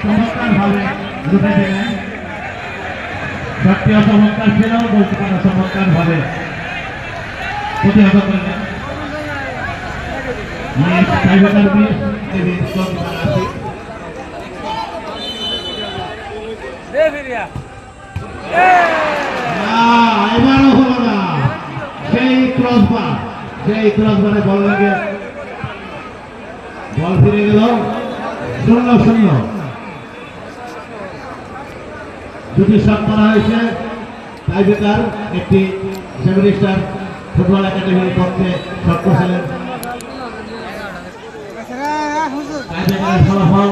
চমৎকার ভাবে লুটে দিলেন। শটটিও চমৎকার ছিল, গোলকিপার চমৎকার ভাবে প্রতিহত করলেন। এবারও হলো না, সেই ক্রসবারে বল লেগে বল ফিরে গেল 0-0। দুটি শট করা হয়েছে, টাইব্রেকার একটি 7 স্টার ফুটবল একাডেমির পক্ষে শট করেছিলেন। টাইব্রেকারের ফলাফল